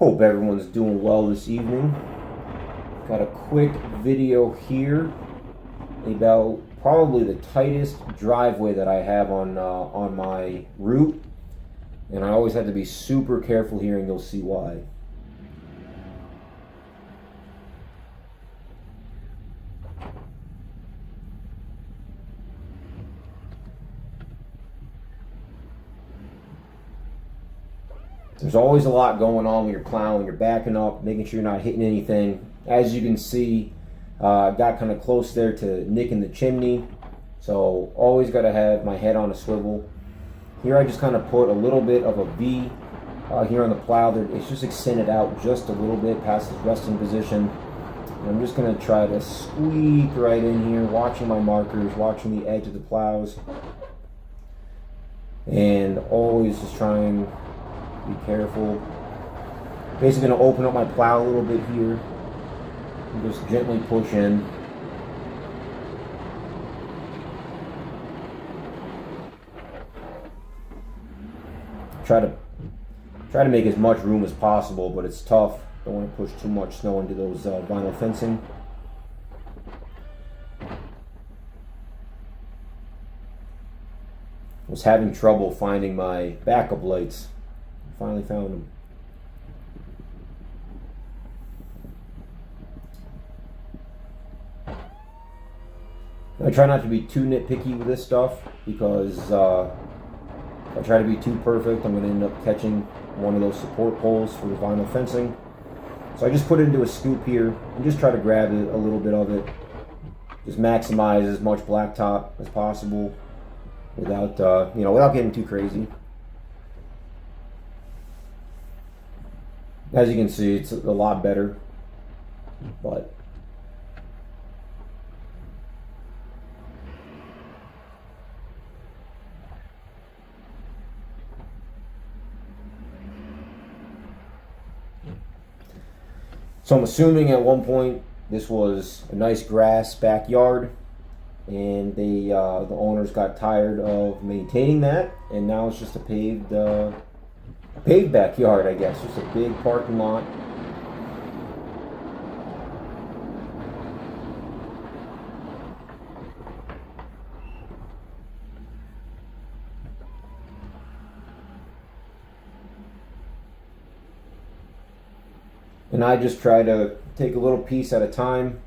Hope everyone's doing well this evening. Got a quick video here about probably the tightest driveway that I have on my route, and I always have to be super careful here, and you'll see why. There's always a lot going on when you're plowing. You're backing up, making sure you're not hitting anything. As you can see, got kind of close there to nicking the chimney. So always got to have my head on a swivel. Here I just kind of put a little bit of a V here on the plow. It's just extended out just a little bit past its resting position. And I'm just going to try to squeak right in here, watching my markers, watching the edge of the plows. And always just trying be careful. Basically going to open up my plow a little bit here and just gently push in. Try to make as much room as possible, but it's tough. Don't want to push too much snow into those vinyl fencing. Was having trouble finding my backup lights. Finally found them. I try not to be too nitpicky with this stuff, because if I try to be too perfect, I'm going to end up catching one of those support poles for the vinyl fencing. So I just put it into a scoop here and just try to grab it, a little bit of it. Just maximize as much blacktop as possible without without getting too crazy. As you can see, it's a lot better, but so I'm assuming at one point this was a nice grass backyard, and the owners got tired of maintaining that, and now it's just a paved backyard, I guess. Just a big parking lot. And I just try to take a little piece at a time.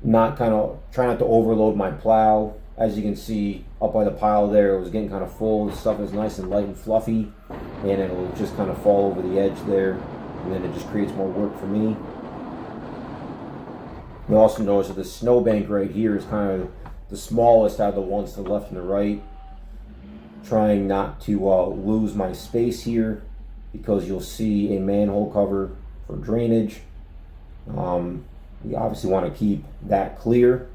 Try not to overload my plow. As you can see, up by the pile there, it was getting kind of full. The stuff is nice and light and fluffy, and it'll just kind of fall over the edge there, and then it just creates more work for me. You also notice that the snowbank right here is kind of the smallest out of the ones to the left and the right. Trying not to lose my space here, because you'll see a manhole cover for drainage. You obviously want to keep that clear.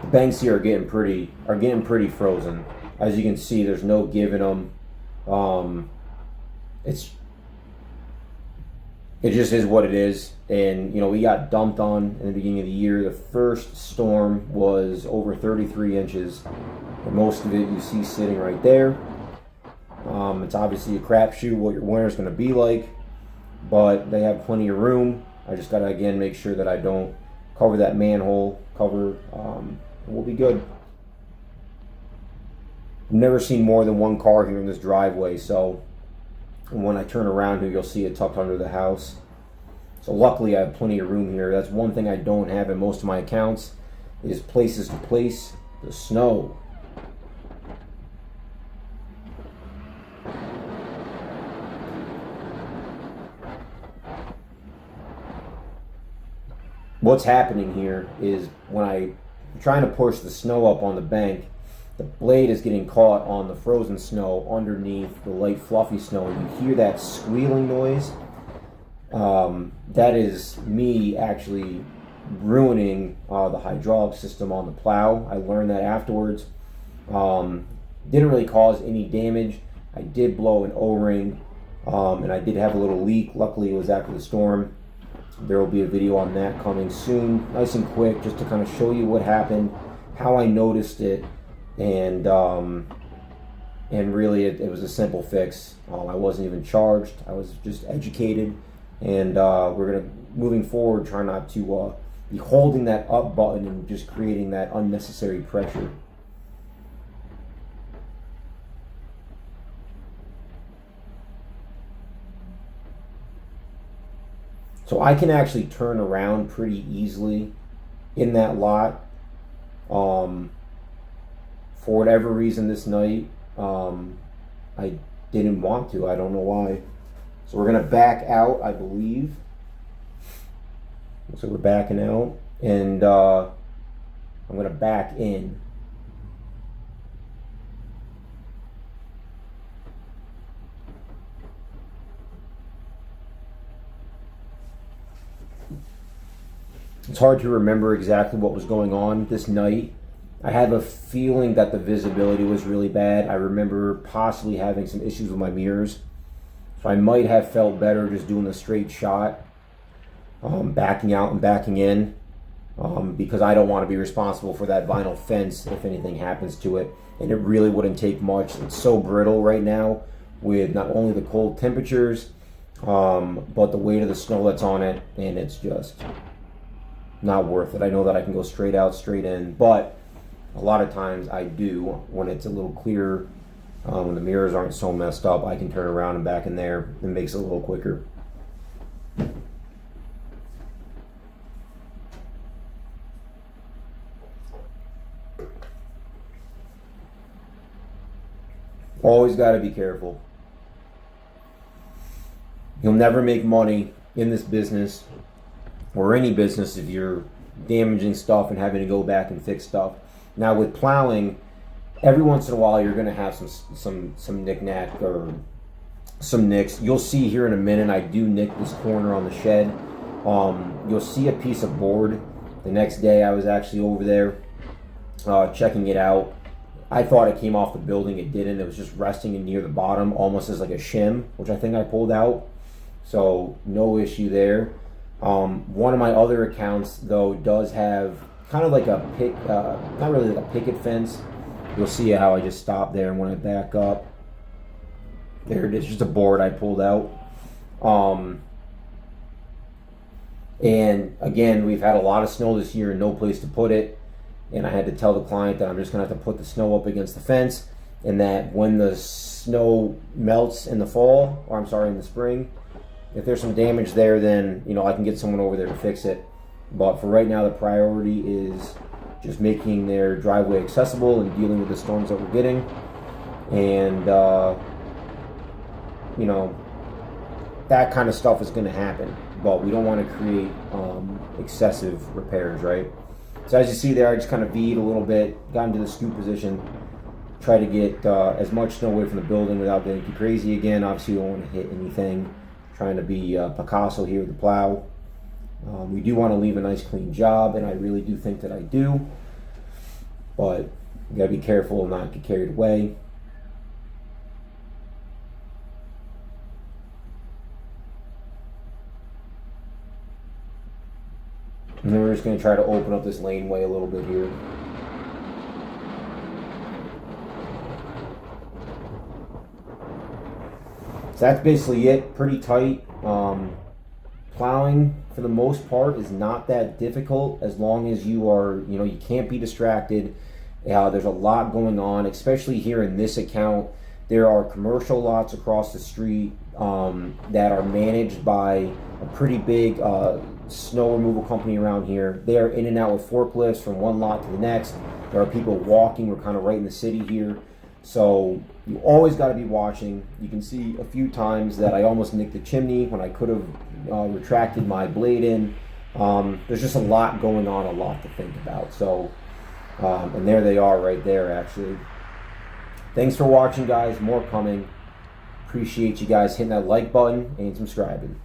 The banks here are getting pretty frozen. As you can see, there's no giving them. It just is what it is. And we got dumped on in the beginning of the year. The first storm was over 33 inches. And most of it you see sitting right there. It's obviously a crapshoot what your winter's going to be like, but they have plenty of room. I just got to, again, make sure that I don't cover that manhole cover, and we'll be good. I've never seen more than one car here in this driveway, so when I turn around here, you'll see it tucked under the house. So luckily I have plenty of room here. That's one thing I don't have in most of my accounts, is places to place the snow. What's happening here is when I'm trying to push the snow up on the bank, the blade is getting caught on the frozen snow underneath the light fluffy snow, and you hear that squealing noise. That is me actually ruining the hydraulic system on the plow. I learned that afterwards. Didn't really cause any damage. I did blow an O-ring, and I did have a little leak. Luckily it was after the storm. There will be a video on that coming soon, nice and quick, just to kind of show you what happened, how I noticed it, and really it was a simple fix. I wasn't even charged. I was just educated, and we're gonna, moving forward, try not to be holding that up button and just creating that unnecessary pressure. So I can actually turn around pretty easily in that lot. For whatever reason this night, I didn't want to. I don't know why. So we're gonna back out, I believe. So we're backing out, and I'm gonna back in. It's hard to remember exactly what was going on this night. I have a feeling that the visibility was really bad. I remember possibly having some issues with my mirrors. So I might have felt better just doing a straight shot, backing out and backing in, because I don't want to be responsible for that vinyl fence if anything happens to it. And it really wouldn't take much. It's so brittle right now with not only the cold temperatures, but the weight of the snow that's on it, and it's just not worth it. I know that I can go straight out, straight in, but a lot of times I do when it's a little clearer, when the mirrors aren't so messed up. I can turn around and back in there. It makes it a little quicker. Always got to be careful. You'll never make money in this business or any business if you're damaging stuff and having to go back and fix stuff. Now with plowing, every once in a while you're going to have some knick-knack or some nicks. You'll see here in a minute I do nick this corner on the shed. You'll see a piece of board. The next day I was actually over there checking it out. I thought it came off the building. It didn't. It was just resting in near the bottom, almost as like a shim, which I think I pulled out. So no issue there. One of my other accounts though does have kind of like a not really like a picket fence. You'll see how I just stopped there, and when I back up, there it is, just a board I pulled out. And again, we've had a lot of snow this year and no place to put it. And I had to tell the client that I'm just gonna have to put the snow up against the fence, and that when the snow melts in the fall, or I'm sorry, in the spring, if there's some damage there, then I can get someone over there to fix it. But for right now, the priority is just making their driveway accessible and dealing with the storms that we're getting. And that kind of stuff is going to happen, but we don't want to create excessive repairs, right? So as you see there, I just kind of V'd a little bit, got into the scoop position, try to get as much snow away from the building without getting too crazy again. Obviously, you don't want to hit anything. Trying to be Picasso here with the plow. We do want to leave a nice clean job, and I really do think that I do, but you gotta be careful and not get carried away. And then we're just going to try to open up this laneway a little bit here. So that's basically it. Pretty tight. Plowing for the most part is not that difficult as long as you are, you can't be distracted. There's a lot going on, especially here in this account. There are commercial lots across the street that are managed by a pretty big snow removal company around here. They are in and out with forklifts from one lot to the next. There are people walking. We're kind of right in the city here. So you always got to be watching. You can see a few times that I almost nicked the chimney when I could have retracted my blade in. There's just a lot going on, a lot to think about. So, and there they are right there, actually. Thanks for watching, guys. More coming. Appreciate you guys hitting that like button and subscribing.